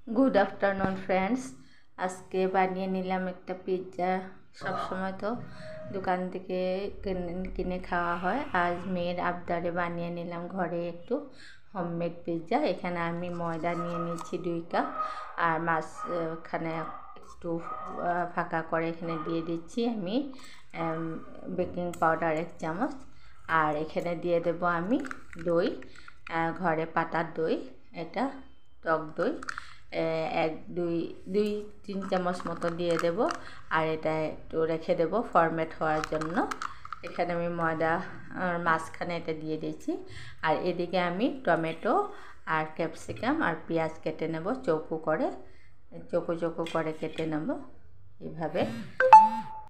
Good afternoon friends. आज के बानिए निलाम एक पिज्जा। सब समय तो दुकान থেকে কিনে খাওয়া হয়। आज मेर आबदारे बानिए निलाम घरे एक होममेड पिज्जा। এখানে আমি ময়দা নিয়ে নিয়েছি 2 কাপ আর মাঝখানে একটু ফাঁকা করে এখানে দিয়ে দিচ্ছি আমি বেকিং পাউডার 1 চামচ আর এখানে দিয়ে দেব আমি দই, ঘরে পাতার দই, এটা টক দই 1-2-3 চামচ মতো দিয়ে দেব আর এটা একটু রেখে দেব ফরমেট হওয়ার জন্য। এখানে আমি ময়দা মাঝখানে এটা দিয়ে দিয়েছি আর এদিকে আমি টমেটো আর ক্যাপসিকাম আর পেঁয়াজ কেটে নেব চৌকো করে কেটে নেব। এইভাবে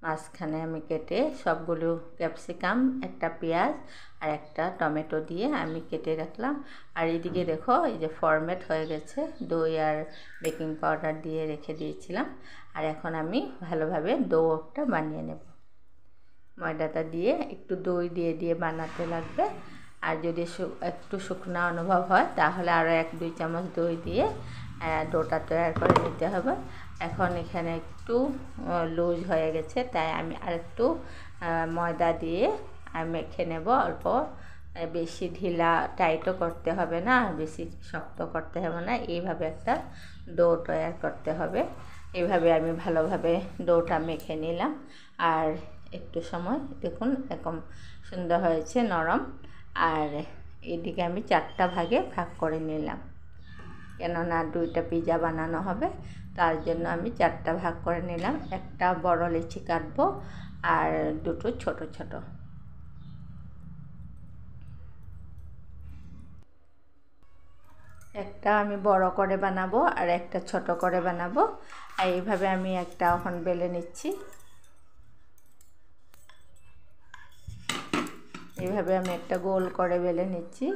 মাঝখানে আমি কেটে সবগুলো ক্যাপসিকাম, একটা পেঁয়াজ আর একটা টমেটো দিয়ে আমি কেটে রাখলাম। আর এদিকে দেখো এই যে ফরমেট হয়ে গেছে, দই আর বেকিং পাউডার দিয়ে রেখে দিয়েছিলাম। আর এখন আমি ভালোভাবে ডোটা বানিয়ে নেব। ময়দাটা দিয়ে একটু দই দিয়ে বানাতে লাগবে। আর যদি একটু শুকনা অনুভব হয় তাহলে আরও 1-2 চামচ দই দিয়ে ডোটা তৈরি করে নিতে হবে। এখন এখানে একটু লুজ হয়ে গেছে তাই আমি আরেকটু ময়দা দিয়ে মেখে নেব। অল্প, বেশি ঢিলা টাইটও করতে হবে না আর বেশি শক্ত করতে হবে না। এইভাবে একটা ডো তৈরি করতে হবে। এইভাবে আমি ভালোভাবে ডোটা মেখে নিলাম আর একটু সময় দেখুন এরকম সুন্দর হয়েছে, নরম। আর এদিকে আমি 4টা ভাগে ভাগ করে নিলাম, কেননা 2টা পিজ্জা বানানো হবে তার জন্য আমি 4টা ভাগ করে নিলাম। একটা বড় লিচি কাটবো আর 2টো ছোট ছোট। একটা আমি বড় করে বানাবো আর একটা ছোট করে বানাবো। আর এইভাবে আমি একটা এখন বেলে নিচ্ছি। এইভাবে আমি একটা গোল করে বেলে নিচ্ছি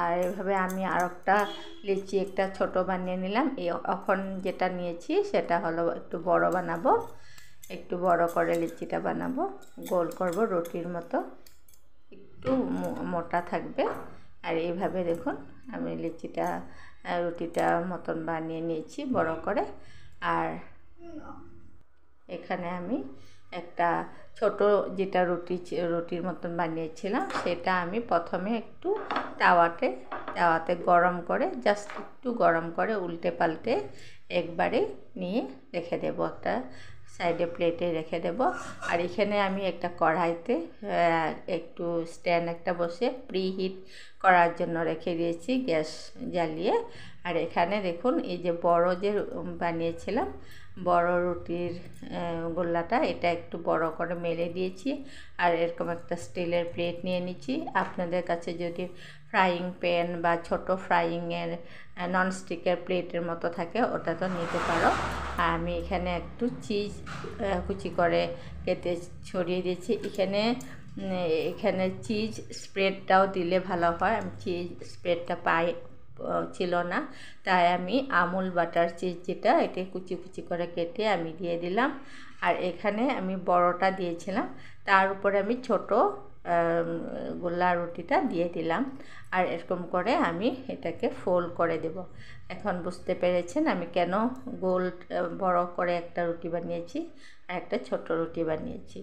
আর এভাবে আমি আরেকটা লিচি একটা ছোট বানিয়ে নিলাম। এখন যেটা নিয়েছি সেটা হলো একটু বড় বানাবো, একটু বড় করে লিচিটা বানাবো, গোল করব রুটির মতো, একটু মোটা থাকবে। আর এইভাবে দেখুন আমি রুটিটা মতন বানিয়ে নিয়েছি বড় করে। আর এখানে আমি একটা ছোট যেটা রুটির মতন বানিয়েছিলাম সেটা আমি প্রথমে একটু তাওয়াতে গরম করে, জাস্ট একটু গরম করে উল্টে পাল্টে একবারে নিয়ে রেখে দেব, একটা সাইডে প্লেটে রেখে দেব। আর এখানে আমি একটা কড়াইতে একটু স্ট্যান্ড একটা বসে প্রিহিট করার জন্য রেখে দিয়েছি গ্যাস জ্বালিয়ে। আর এখানে দেখুন এই যে বড় যে বানিয়েছিলাম বড় রুটির গোল্লাটা, এটা একটু বড় করে মেলে দিয়েছি আর এরকম একটা স্টিলের প্লেট নিয়ে নিচ্ছি। আপনাদের কাছে যদি ফ্রাইং প্যান বা ছোট ফ্রাইংয়ের ননস্টিকের প্লেটের মতো থাকে ওটা তো নিতে পারো। আর আমি এখানে একটু চিজ কুচি করে কেটে ছড়িয়ে দিয়েছি। এখানে চিজ স্প্রেডটাও দিলে ভালো হয়। আমি চিজ স্প্রেডটা ছিল না তাই আমি আমুল বাটার চিজ যেটা এটা কুচি করে কেটে আমি দিয়ে দিলাম। আর এখানে আমি বড়টা দিয়েছিলাম, তার উপরে আমি ছোট গোল্লা রুটিটা দিয়ে দিলাম। আর এরকম করে আমি এটাকে ফোল্ড করে দেব। এখন বুঝতে পেরেছেন আমি কেন বড় করে একটা রুটি বানিয়েছি আর একটা ছোট রুটি বানিয়েছি।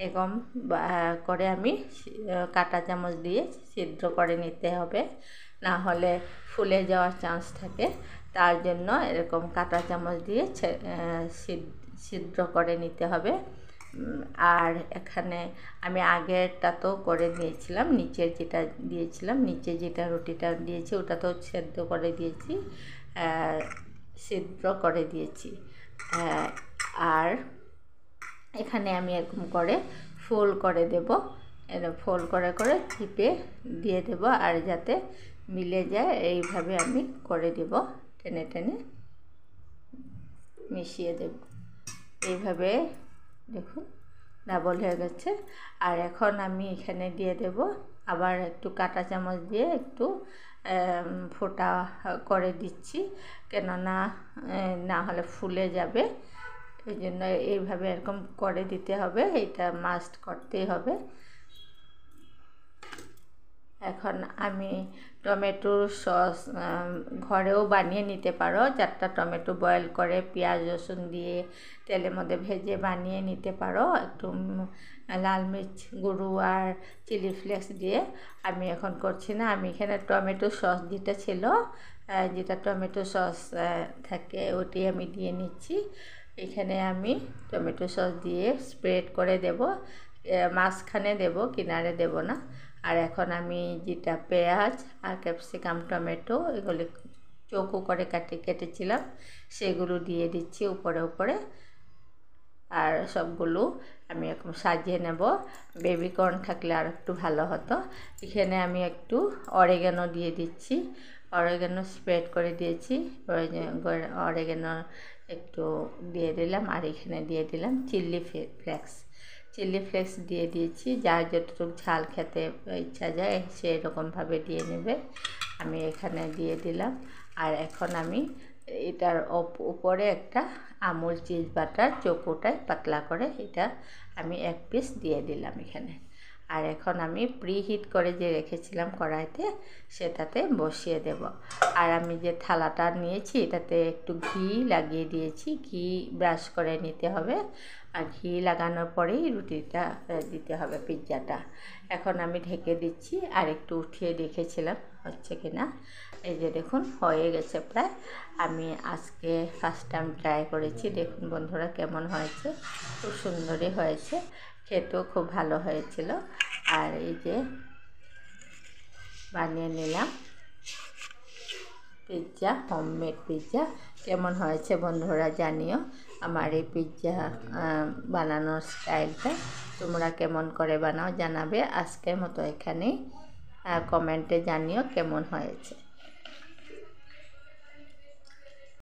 এরকম করে আমি কাঁটা চামচ দিয়ে ছিদ্র করে নিতে হবে, না হলে ফুলে যাওয়ার চান্স থাকে। তার জন্য এরকম কাঁটা চামচ দিয়ে ছিদ্র করে নিতে হবে। আর এখানে আমি আগেরটা তো করে নিয়েছিলাম, নিচে যেটা রুটিটা দিয়েছি ওটা তো সেদ্ধ করে দিয়েছি, ছিদ্র করে দিয়েছি। আর এখানে আমি এরকম করে ফোল্ড করে দেব, ফোল্ড করে টিপে দিয়ে দেব আর যাতে মিলে যায় এইভাবে আমি করে দেব, টেনে মিশিয়ে দেব। এইভাবে দেখুন ডাবল হয়ে গেছে। আর এখন আমি এখানে দিয়ে দেব আবার একটু কাঁটা চামচ দিয়ে একটু ফোঁটা করে দিচ্ছি, কেননা না হলে ফুলে যাবে। এই জন্য এইভাবে এরকম করে দিতে হবে, এটা মাস্ট করতেই হবে। এখন আমি টমেটোর সস ঘরেও বানিয়ে নিতে পারো। 4টা টমেটো বয়েল করে পেঁয়াজ রসুন দিয়ে তেলের মধ্যে ভেজে বানিয়ে নিতে পারো, একটু লাল মির্চ গুঁড়ো আর চিলি ফ্লেক্স দিয়ে। আমি এখন করছি না, আমি এখানে টমেটো সস যেটা ছিল, যেটা টমেটো সস থাকে ওটি আমি দিয়ে নিচ্ছি। এখানে আমি টমেটো সস দিয়ে স্প্রেড করে দেব, মাঝখানে দেব, কিনারে দেব না। আর এখন আমি যেটা পেঁয়াজ আর ক্যাপসিকাম টমেটো এগুলি চৌকো করে কেটেছিলাম সেগুলো দিয়ে দিচ্ছি উপরে উপরে। আর সবগুলো আমি এখন সাজিয়ে নেব। বেবি কর্ন থাকলে আর একটু ভালো হতো। এখানে আমি একটু অরিগ্যানো দিয়ে দিচ্ছি, অরিগ্যানো স্প্রেড করে দিয়েছি, অরিগ্যানো একটু দিয়ে দিলাম। আর এখানে দিয়ে দিলাম চিলি ফ্লেক্স দিয়ে দিয়েছি। যার যতটুকু ঝাল খেতে ইচ্ছা যায় সেই রকমভাবে দিয়ে নেবে। আমি এখানে দিয়ে দিলাম। আর এখন আমি এটার উপরে একটা আমুল চিজ বাটার চৌকোটায় পাতলা করে এটা আমি 1 পিস দিয়ে দিলাম এখানে। আর এখন আমি প্রিহিট করে যে রেখেছিলাম কড়াইতে সেটাতে বসিয়ে দেব। আর আমি যে থালাটা নিয়েছি এটাতে একটু ঘি লাগিয়ে দিয়েছি, ঘি ব্রাশ করে নিতে হবে। আর ঘি লাগানোর পরেই রুটিটা দিতে হবে, পিৎজাটা। এখন আমি ঢেকে দিচ্ছি আর একটু উঠিয়ে দেখেছিলাম হচ্ছে কি না। এই যে দেখুন হয়ে গেছে প্রায়। আমি আজকে ফার্স্ট টাইম ট্রাই করেছি, দেখুন বন্ধুরা কেমন হয়েছে। খুব সুন্দরই হয়েছে, খেতেও খুব ভালো হয়েছিল। আর এই যে বানিয়ে নিলাম পিৎজা, হোমমেড পিৎজা। কেমন হয়েছে বন্ধুরা জানিও। আমার এই পিৎজা বানানোর স্টাইলটা তোমরা কেমন করে বানাও জানাবে। আজকের মতো এখানেই কমেন্টে জানিও কেমন হয়েছে।